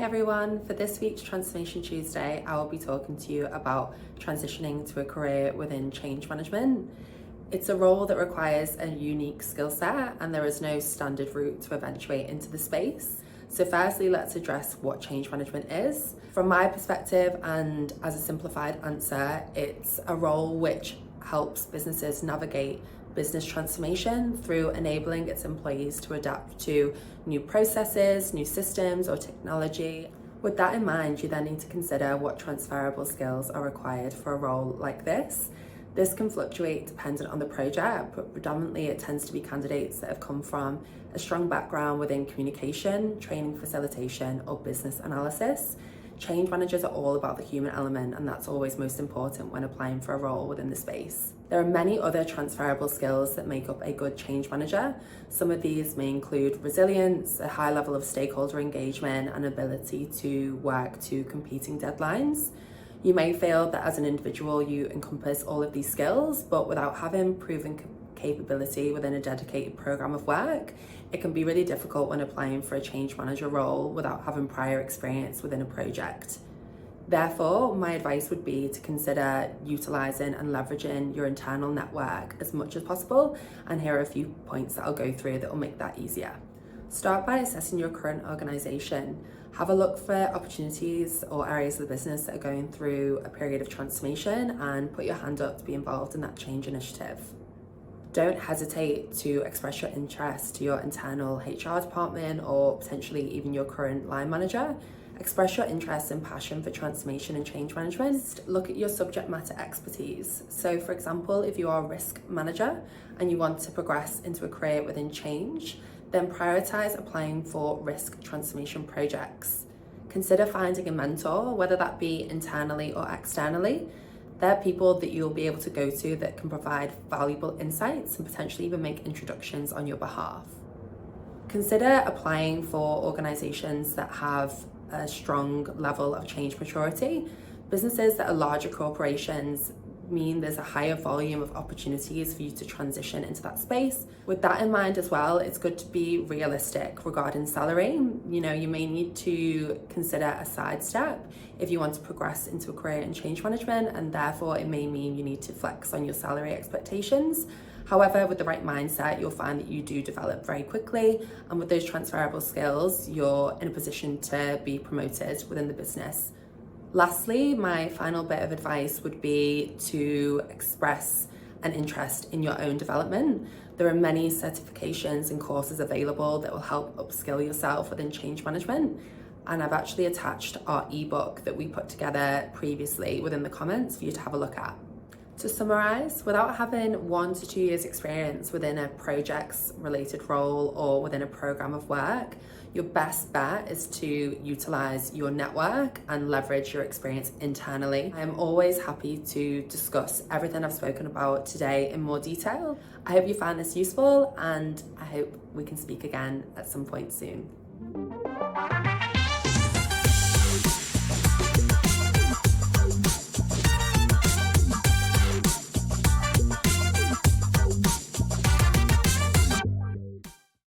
everyone, for this week's Transformation Tuesday, I will be talking to you about transitioning to a career within change management. It's a role that requires a unique skill set and there is no standard route to eventuate into the space. So firstly, let's address what change management is. From my perspective, and as a simplified answer, it's a role which helps businesses navigate business transformation through enabling its employees to adapt to new processes, new systems, or technology. With that in mind, you then need to consider what transferable skills are required for a role like this. This can fluctuate dependent on the project, but predominantly it tends to be candidates that have come from a strong background within communication, training facilitation, or business analysis. Change managers are all about the human element, and that's always most important when applying for a role within the space. There are many other transferable skills that make up a good change manager. Some of these may include resilience, a high level of stakeholder engagement, and ability to work to competing deadlines. You may feel that as an individual you encompass all of these skills, but without having proven capability within a dedicated program of work, it can be really difficult when applying for a change manager role without having prior experience within a project. Therefore, my advice would be to consider utilising and leveraging your internal network as much as possible, and here are a few points that I'll go through that will make that easier. Start by assessing your current organisation. Have a look for opportunities or areas of the business that are going through a period of transformation and put your hand up to be involved in that change initiative. Don't hesitate to express your interest to your internal HR department or potentially even your current line manager. Express your interest and passion for transformation and change management. Look at your subject matter expertise. So for example, if you are a risk manager and you want to progress into a career within change, then prioritize applying for risk transformation projects. Consider finding a mentor, whether that be internally or externally. They're people that you'll be able to go to that can provide valuable insights and potentially even make introductions on your behalf. Consider applying for organizations that have a strong level of change maturity. Businesses that are larger corporations mean there's a higher volume of opportunities for you to transition into that space. With that in mind as well, it's good to be realistic regarding salary. You may need to consider a sidestep if you want to progress into a career in change management, and therefore it may mean you need to flex on your salary expectations. However, with the right mindset, you'll find that you do develop very quickly, and with those transferable skills, you're in a position to be promoted within the business. Lastly, my final bit of advice would be to express an interest in your own development. There are many certifications and courses available that will help upskill yourself within change management. And I've actually attached our ebook that we put together previously within the comments for you to have a look at. To summarize, without having 1 to 2 years experience within a projects related role or within a program of work, your best bet is to utilize your network and leverage your experience internally. I'm always happy to discuss everything I've spoken about today in more detail. I hope you found this useful, and I hope we can speak again at some point soon.